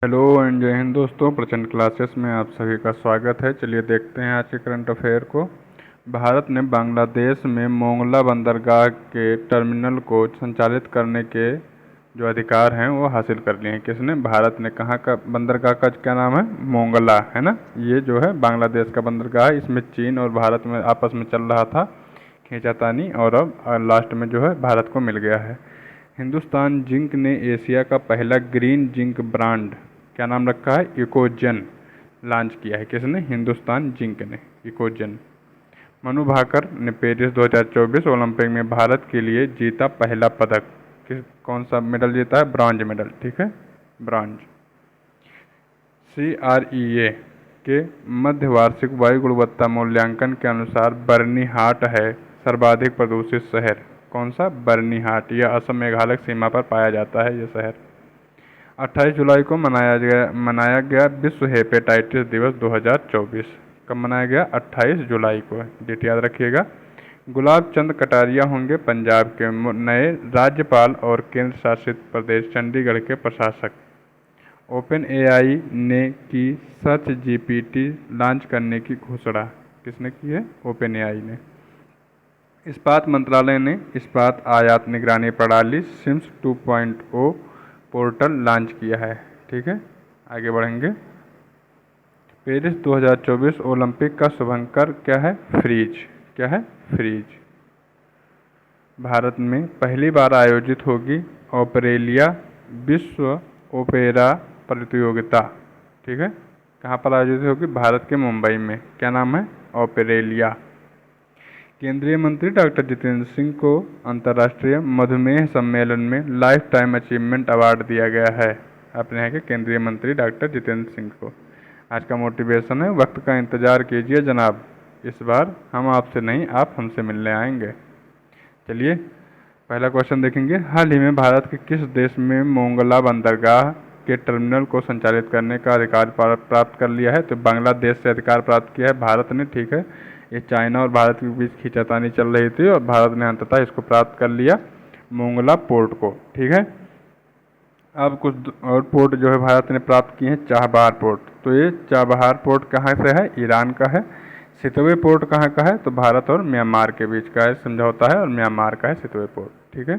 Hello and जय हिंद दोस्तों, प्रचंड क्लासेस में आप सभी का स्वागत है। चलिए देखते हैं आज के करंट अफेयर को। भारत ने बांग्लादेश में मोंगला बंदरगाह के टर्मिनल को संचालित करने के जो अधिकार हैं वो हासिल कर लिए हैं। किसने? भारत ने। कहाँ का बंदरगाह का क्या नाम है? मोंगला, है ना। ये जो है बांग्लादेश का बंदरगाह है। इसमें चीन और भारत में आपस में चल रहा था खींचातानी, और अब लास्ट में जो है भारत को मिल गया है। हिंदुस्तान जिंक ने एशिया का पहला ग्रीन जिंक ब्रांड क्या नाम रखा है? इकोजन लॉन्च किया है। किसने? हिंदुस्तान जिंक ने, इकोजन। मनु भाकर ने पेरिस 2024 ओलंपिक में भारत के लिए जीता पहला पदक। कौन सा मेडल जीता है? ब्रॉन्ज मेडल, ठीक है, ब्रॉन्ज। CREA के मध्य वार्षिक वायु गुणवत्ता मूल्यांकन के अनुसार बर्नीहाट है सर्वाधिक प्रदूषित शहर। कौन सा? बर्नीहाट। यह असम मेघालय सीमा पर पाया जाता है यह शहर। 28 जुलाई को मनाया गया विश्व हेपेटाइटिस दिवस 2024। कब मनाया गया? 28 जुलाई को। डेट याद रखिएगा। गुलाब चंद कटारिया होंगे पंजाब के नए राज्यपाल और केंद्र शासित प्रदेश चंडीगढ़ के प्रशासक। OpenAI ने की सर्च GPT लॉन्च करने की घोषणा। किसने की है? OpenAI ने। इस्पात मंत्रालय ने इस्पात आयात निगरानी प्रणाली सिम्स 2.0 पोर्टल लॉन्च किया है। ठीक है, आगे बढ़ेंगे। पेरिस 2024 ओलंपिक का शुभंकर क्या है? फ्रीज। क्या है? फ्रीज। भारत में पहली बार आयोजित होगी ओपेरेलिया विश्व ओपेरा प्रतियोगिता। ठीक है, कहाँ पर आयोजित होगी? भारत के मुंबई में। क्या नाम है? ओपेरेलिया। केंद्रीय मंत्री डॉक्टर जितेंद्र सिंह को अंतर्राष्ट्रीय मधुमेह सम्मेलन में लाइफ टाइम अचीवमेंट अवार्ड दिया गया है। अपने यहाँ के केंद्रीय मंत्री डॉक्टर जितेंद्र सिंह को। आज का मोटिवेशन है, वक्त का इंतजार कीजिए जनाब, इस बार हम आपसे नहीं, आप हमसे मिलने आएंगे। चलिए पहला क्वेश्चन देखेंगे। हाल ही में भारत के किस देश में मोंगला बंदरगाह के टर्मिनल को संचालित करने का अधिकार प्राप्त कर लिया है? तो बांग्लादेश से अधिकार प्राप्त किया है भारत ने। ठीक है, ये चाइना और भारत के बीच खींचातानी चल रही थी और भारत ने अंततः इसको प्राप्त कर लिया, मोंगला पोर्ट को। ठीक है, अब कुछ और पोर्ट जो है भारत ने प्राप्त किए हैं। चाबहार पोर्ट, तो ये चाबहार पोर्ट कहाँ से है? ईरान का है। सितवे पोर्ट कहाँ का है? तो भारत और म्यांमार के बीच का है, समझौता है, और म्यांमार का है सितवे पोर्ट। ठीक है,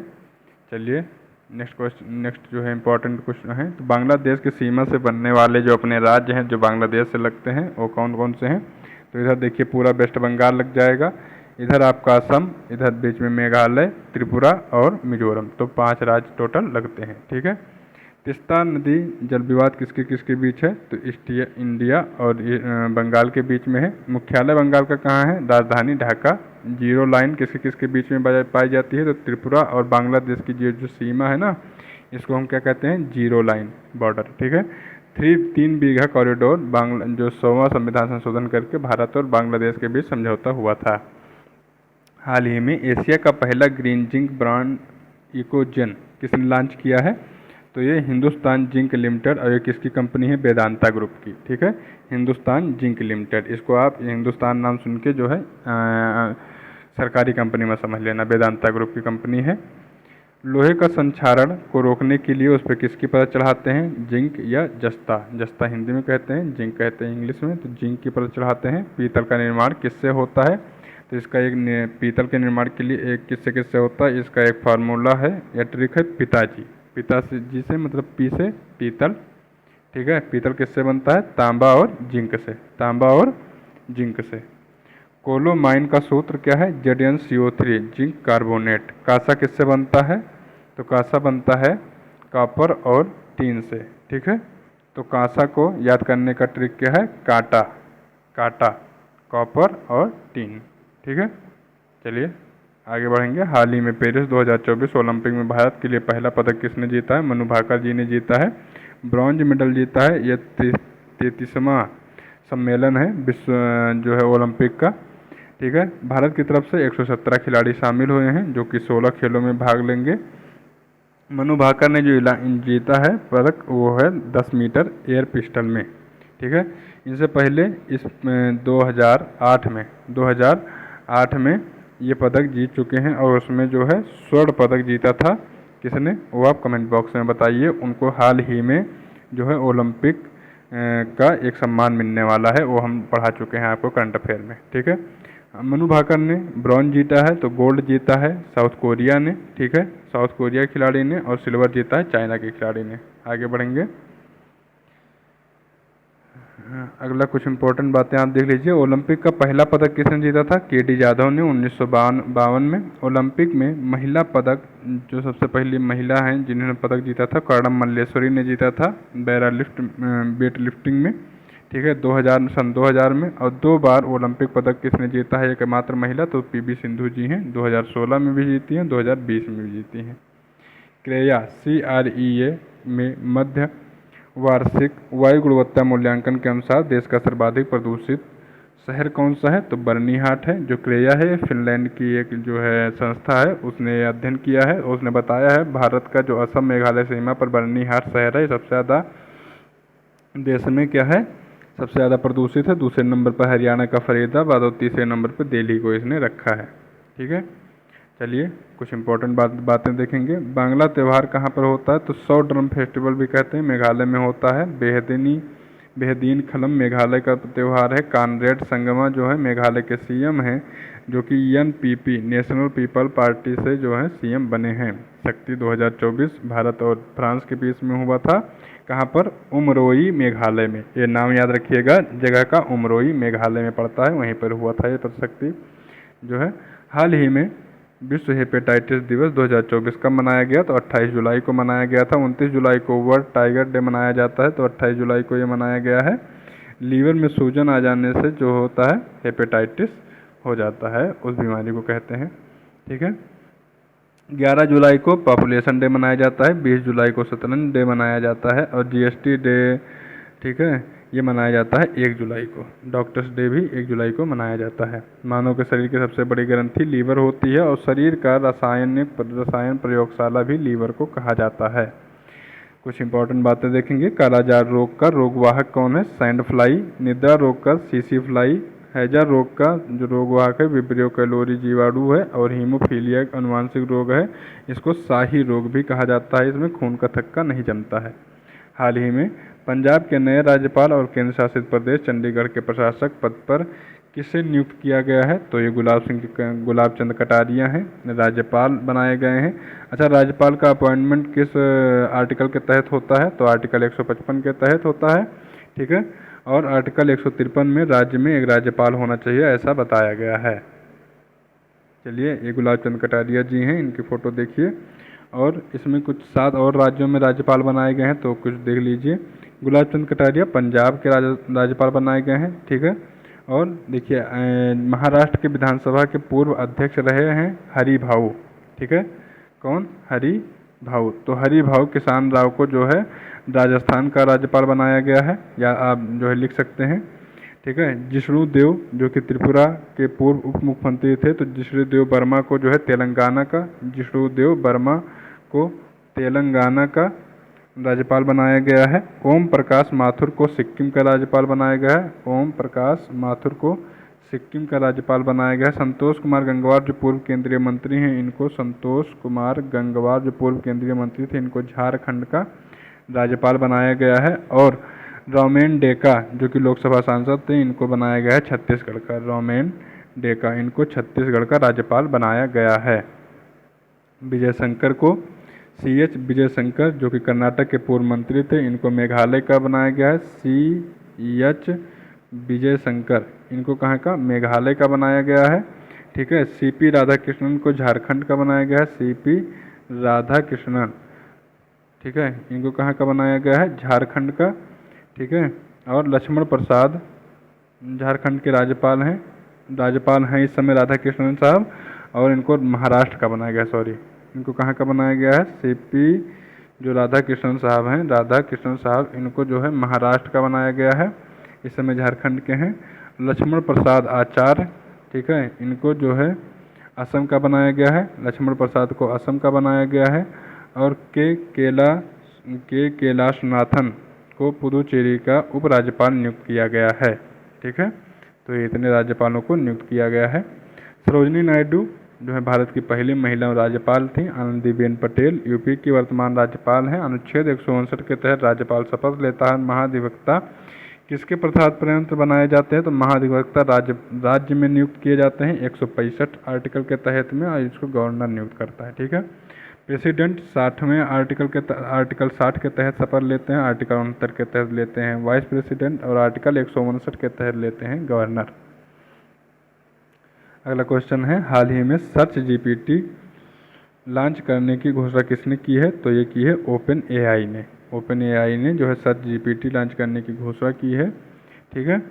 चलिए नेक्स्ट जो है इंपॉर्टेंट क्वेश्चन है। तो बांग्लादेश की सीमा से बनने वाले जो अपने राज्य हैं जो बांग्लादेश से लगते हैं वो कौन कौन से हैं? तो इधर देखिए पूरा वेस्ट बंगाल लग जाएगा, इधर आपका असम, इधर बीच में मेघालय, त्रिपुरा और मिजोरम। तो 5 राज्य टोटल लगते हैं। ठीक है, तीस्ता नदी जल विवाद किसके किसके बीच है? तो इंडिया और बंगाल के बीच में है। मुख्यालय बंगाल का कहाँ है? राजधानी ढाका। जीरो लाइन किसके किसके बीच में पाई जाती है? तो त्रिपुरा और बांग्लादेश की जो सीमा है ना, इसको हम क्या कहते हैं? Zero line border. ठीक है, 3 बीघा कॉरिडोर जो 100वां संविधान संशोधन करके भारत और बांग्लादेश के बीच समझौता हुआ था। हाल ही में एशिया का पहला ग्रीन जिंक ब्रांड इकोजन किसने लॉन्च किया है? तो ये हिंदुस्तान जिंक लिमिटेड, और ये किसकी कंपनी है? वेदांता ग्रुप की। ठीक है, हिंदुस्तान जिंक लिमिटेड, इसको आप हिंदुस्तान नाम सुन के जो है सरकारी कंपनी में समझ लेना, वेदांता ग्रुप की कंपनी है। लोहे का संक्षारण को रोकने के लिए उस पर किसकी परत चढ़ाते हैं? जिंक या जस्ता। जस्ता हिंदी में कहते हैं, जिंक कहते हैं इंग्लिश में। तो जिंक की परत चढ़ाते हैं। पीतल का निर्माण किससे होता है? तो इसका एक पीतल के निर्माण के लिए एक किससे होता है? इसका एक फार्मूला है या ट्रिक है, पिताजी जी से, मतलब पी से पीतल। ठीक है, पीतल किससे बनता है? तांबा और जिंक से। तांबा और जिंक से। कोलोमाइन का सूत्र क्या है? ZnCO3 zinc carbonate. कांसा किससे बनता है? तो कांसा बनता है कॉपर और टीन से। ठीक है, तो कांसा को याद करने का ट्रिक क्या है? काटा, काटा, कॉपर और टीन। ठीक है, चलिए आगे बढ़ेंगे। हाल ही में पेरिस 2024 ओलंपिक में भारत के लिए पहला पदक किसने जीता है? मनु भाकर जी ने जीता है, ब्रॉन्ज मेडल जीता है। यह 33वां सम्मेलन है विश्व जो है ओलंपिक का। ठीक है, भारत की तरफ से 117 खिलाड़ी शामिल हुए हैं जो कि 16 खेलों में भाग लेंगे। मनु भाकर ने जो जीता है पदक वो है 10 मीटर एयर पिस्टल में। ठीक है, इससे पहले इस 2008 में ये पदक जीत चुके हैं, और उसमें जो है स्वर्ण पदक जीता था। किसने? वो आप कमेंट बॉक्स में बताइए। उनको हाल ही में जो है ओलंपिक का एक सम्मान मिलने वाला है, वो हम पढ़ा चुके हैं आपको करंट अफेयर में। ठीक है, मनु भाकर ने ब्रॉन्ज जीता है, तो गोल्ड जीता है साउथ कोरिया ने। ठीक है, साउथ कोरिया के खिलाड़ी ने, और सिल्वर जीता है चाइना के खिलाड़ी ने। आगे बढ़ेंगे। अगला कुछ इंपॉर्टेंट बातें आप देख लीजिए। ओलंपिक का पहला पदक किसने जीता था? के.डी. जाधव ने 1952 में। ओलंपिक में महिला पदक, जो सबसे पहली महिला हैं जिन्होंने पदक जीता था, कर्णम मल्लेश्वरी ने जीता था वेट लिफ्टिंग में। ठीक है, 2000 में। और 2 बार ओलंपिक पदक किसने जीता है एकमात्र महिला? तो पी.वी. सिंधु जी हैं, 2016 में भी जीती हैं, 2020 में भी जीती हैं। क्रेया CREA में मध्य वार्षिक वायु गुणवत्ता मूल्यांकन के अनुसार देश का सर्वाधिक प्रदूषित शहर कौन सा है? तो बर्नीहाट है। जो क्रेया है फिनलैंड की एक जो है संस्था है, उसने अध्ययन किया है और उसने बताया है भारत का जो असम मेघालय सीमा पर बर्नीहाट शहर है सबसे ज़्यादा देश में क्या है, सबसे ज़्यादा प्रदूषित है। दूसरे नंबर पर हरियाणा का फरीदाबाद और तीसरे नंबर पर दिल्ली को इसने रखा है। ठीक है, चलिए कुछ इंपॉर्टेंट बातें देखेंगे। बांग्ला त्यौहार कहाँ पर होता है? तो सौ ड्रम फेस्टिवल भी कहते हैं, मेघालय में होता है। बेहदीन खलम मेघालय का त्यौहार है। कानरेड संगमा जो है मेघालय के CM हैं, जो कि NPP नेशनल पीपल पार्टी से जो है CM बने हैं। शक्ति 2024 भारत और फ्रांस के बीच में हुआ था। कहाँ पर? उमरोई मेघालय में। ये नाम याद रखिएगा, जगह का उमरोई मेघालय में पड़ता है, वहीं पर हुआ था ये शक्ति जो है। हाल ही में विश्व हेपेटाइटिस दिवस 2024 कब मनाया गया? तो 28 जुलाई को मनाया गया था। 29 जुलाई को वर्ल्ड टाइगर डे मनाया जाता है, तो 28 जुलाई को ये मनाया गया है। लीवर में सूजन आ जाने से जो होता है हेपेटाइटिस हो जाता है, उस बीमारी को कहते हैं। ठीक है, 11 जुलाई को पॉपुलेशन डे मनाया जाता है, 20 जुलाई को शतरंज डे मनाया जाता है, और GST डे ठीक है ये मनाया जाता है 1 जुलाई को। डॉक्टर्स डे भी 1 जुलाई को मनाया जाता है। मानव के शरीर की सबसे बड़ी ग्रंथि लीवर होती है, और शरीर का रसायन प्रयोगशाला भी लीवर को कहा जाता है। कुछ इंपॉर्टेंट बातें देखेंगे। कालाजार रोग का रोगवाहक कौन है? Sand fly. निद्रा रोग का सीसी फ्लाई। हैजा रोग का जो रोगवाहक है विब्रियो कैलोरी जीवाणु है। और हीमोफीलिया एक अनुवांशिक रोग है, इसको शाही रोग भी कहा जाता है। इसमें खून का थक्का नहीं जमता है। हाल ही में पंजाब के नए राज्यपाल और केंद्र शासित प्रदेश चंडीगढ़ के प्रशासक पद पर किसे नियुक्त किया गया है? तो ये गुलाब चंद कटारिया हैं, राज्यपाल बनाए गए हैं। अच्छा, राज्यपाल का अपॉइंटमेंट किस आर्टिकल के तहत होता है? तो आर्टिकल 155 के तहत होता है। ठीक है, और आर्टिकल 153 में राज्य में एक राज्यपाल होना चाहिए, ऐसा बताया गया है। चलिए, ये गुलाब चंद कटारिया जी हैं, इनकी फ़ोटो देखिए। और इसमें कुछ 7 और राज्यों में राज्यपाल बनाए गए हैं, तो कुछ देख लीजिए। गुलाब चंद कटारिया पंजाब के राज्यपाल बनाए गए हैं। ठीक है, और देखिए महाराष्ट्र के विधानसभा के पूर्व अध्यक्ष रहे हैं हरि भाऊ। ठीक है, कौन? हरि भाऊ। तो हरि भाऊ किसान राव को जो है राजस्थान का राज्यपाल बनाया गया है, या आप जो है लिख सकते हैं। ठीक है, जिष्णु देव जो कि त्रिपुरा के पूर्व उप मुख्यमंत्री थे, तो जिष्णु देव वर्मा को जो है तेलंगाना का, जिष्णु देव वर्मा को तेलंगाना का राज्यपाल बनाया गया है। ओम प्रकाश माथुर को सिक्किम का राज्यपाल बनाया गया है। ओम प्रकाश माथुर को सिक्किम का राज्यपाल बनाया गया है। संतोष कुमार गंगवार जो पूर्व केंद्रीय मंत्री हैं, इनको संतोष कुमार गंगवार जो पूर्व केंद्रीय मंत्री थे, इनको झारखंड का राज्यपाल बनाया गया है। और रोमेन डेका जो कि लोकसभा सांसद थे, इनको बनाया गया है छत्तीसगढ़ का। रोमेन डेका, इनको छत्तीसगढ़ का राज्यपाल बनाया गया है। विजय शंकर को CH विजय शंकर जो कि कर्नाटक के पूर्व मंत्री थे, इनको मेघालय का बनाया गया है। CH विजय शंकर, इनको कहाँ का? मेघालय का बनाया गया है। ठीक है, CP राधाकृष्णन को झारखंड का बनाया गया है। CP राधाकृष्णन, ठीक है, इनको कहाँ का बनाया गया है? झारखंड का। ठीक है, और लक्ष्मण प्रसाद झारखंड के राज्यपाल हैं इस समय राधाकृष्णन साहब, और इनको महाराष्ट्र का बनाया गया, इनको कहाँ का बनाया गया है? CP जो राधाकृष्णन साहब हैं, राधाकृष्णन साहब, इनको जो है महाराष्ट्र का बनाया गया है, इस समय झारखंड के हैं। लक्ष्मण प्रसाद आचार्य, ठीक है, इनको जो है असम का बनाया गया है, लक्ष्मण प्रसाद को असम का बनाया गया है। और के कैलाशनाथन को पुदुचेरी का उपराज्यपाल नियुक्त किया गया है। ठीक है, तो ये इतने राज्यपालों को नियुक्त किया गया है। सरोजिनी नायडू जो है भारत की पहली महिला राज्यपाल थी आनंदीबेन पटेल। यूपी की वर्तमान राज्यपाल हैं। अनुच्छेद 159 के तहत राज्यपाल शपथ लेता है। महाधिवक्ता किसके प्रसाद पर्यंत बनाए जाते हैं? तो महाधिवक्ता राज्य में नियुक्त किए जाते हैं 165 आर्टिकल के तहत में, और इसको गवर्नर नियुक्त करता है। ठीक है। प्रेसिडेंट 60वें आर्टिकल 60 के तहत शपथ लेते हैं, आर्टिकल 69 के तहत लेते हैं वाइस प्रेसिडेंट, और आर्टिकल 159 के तहत लेते हैं गवर्नर। अगला क्वेश्चन है, हाल ही में सर्च जीपीटी लॉन्च करने की घोषणा किसने की है? तो ये की है ओपन एआई ने। ओपन एआई ने जो है सर्च जीपीटी लॉन्च करने की घोषणा की है। ठीक है।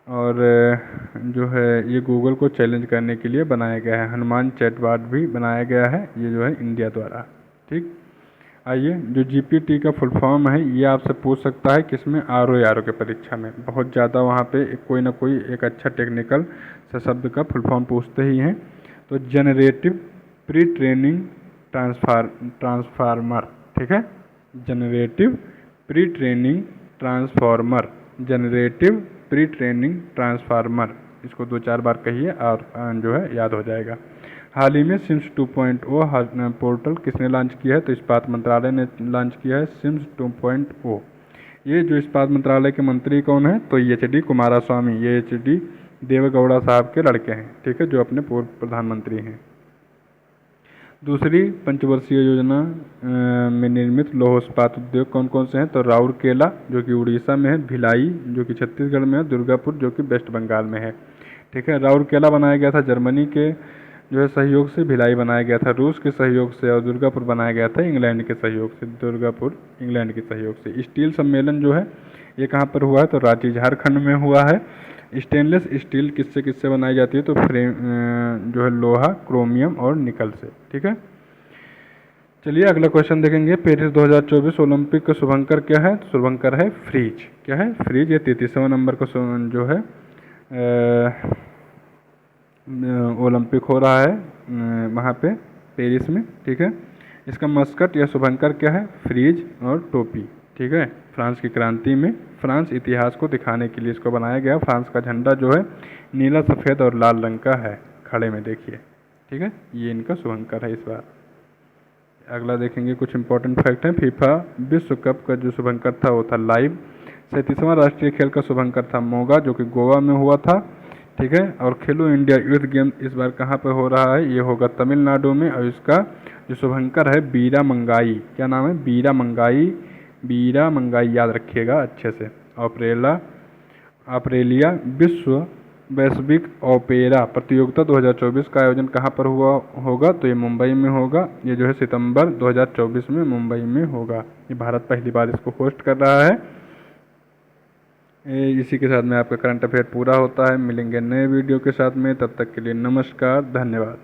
और जो है ये गूगल को चैलेंज करने के लिए बनाया गया है। हनुमान चैटबॉट भी बनाया गया है, ये जो है इंडिया द्वारा। ठीक। आइए, जो जीपीटी का फुल फॉर्म है ये आपसे पूछ सकता है किसमें, आरओ के परीक्षा में बहुत ज़्यादा वहाँ पे कोई ना कोई एक अच्छा टेक्निकल से शब्द का फुल फॉर्म पूछते ही हैं। तो जनरेटिव प्री ट्रेनिंग ट्रांसफार्मर। ठीक है। Generative pre training transformer, generative pre training transformer, इसको 2-4 बार कहिए और जो है याद हो जाएगा। हाल ही में सिम्स 2.0 पोर्टल किसने लॉन्च किया है? तो इस्पात मंत्रालय ने लॉन्च किया है सिम्स 2.0। ये जो इस्पात मंत्रालय के मंत्री कौन है? तो एच.डी. कुमारस्वामी, ये एच.डी. देवेगौड़ा साहब के लड़के हैं। ठीक है, जो अपने पूर्व प्रधानमंत्री हैं। दूसरी पंचवर्षीय योजना में निर्मित लौह इस्पात उद्योग कौन कौन से हैं? तो राउरकेला जो कि उड़ीसा में है, भिलाई जो कि छत्तीसगढ़ में है, दुर्गापुर जो कि वेस्ट बंगाल में है। ठीक है। राउरकेला बनाया गया था जर्मनी के जो है सहयोग से, भिलाई बनाया गया था रूस के सहयोग से, और दुर्गापुर बनाया गया था इंग्लैंड के सहयोग से। दुर्गापुर इंग्लैंड के सहयोग से। स्टील सम्मेलन जो है ये कहाँ पर हुआ है? तो रांची झारखंड में हुआ है। स्टेनलेस स्टील किससे किससे बनाई जाती है? तो फ्रेम जो है लोहा, क्रोमियम और निकल से। ठीक है। चलिए अगला क्वेश्चन देखेंगे। पेरिस 2024 ओलंपिक का शुभंकर क्या है? तो शुभंकर है फ्रीज। क्या है? फ्रीज। ये 33वां नंबर का जो है ओलंपिक हो रहा है वहाँ पे पेरिस में। ठीक है। इसका मस्कट या शुभंकर क्या है? फ्रीज और टोपी। ठीक है। फ्रांस की क्रांति में फ्रांस इतिहास को दिखाने के लिए इसको बनाया गया। फ्रांस का झंडा जो है नीला, सफ़ेद और लाल रंग का है, खड़े में देखिए। ठीक है। ये इनका शुभंकर है इस बार। अगला देखेंगे, कुछ इंपॉर्टेंट फैक्ट हैं। फीफा विश्व कप का जो शुभंकर था वो था लाइव। 37वां राष्ट्रीय खेल का शुभंकर था मोगा, जो कि गोवा में हुआ था। ठीक है। और खेलो इंडिया यूथ गेम इस बार कहाँ पर हो रहा है? ये होगा तमिलनाडु में, और इसका जो शुभंकर है बीरा मंगाई। क्या नाम है? बीरा मंगाई। बीरा मंगाई याद रखिएगा अच्छे से। ऑपरेलिया विश्व वैश्विक ओपेरा प्रतियोगिता 2024 का आयोजन कहाँ पर हुआ होगा? तो ये मुंबई में होगा। ये जो है सितंबर 2024 में मुंबई में होगा। ये भारत पहली बार इसको होस्ट कर रहा है। इसी के साथ में आपका करंट अफेयर पूरा होता है। मिलेंगे नए वीडियो के साथ में, तब तक के लिए नमस्कार, धन्यवाद।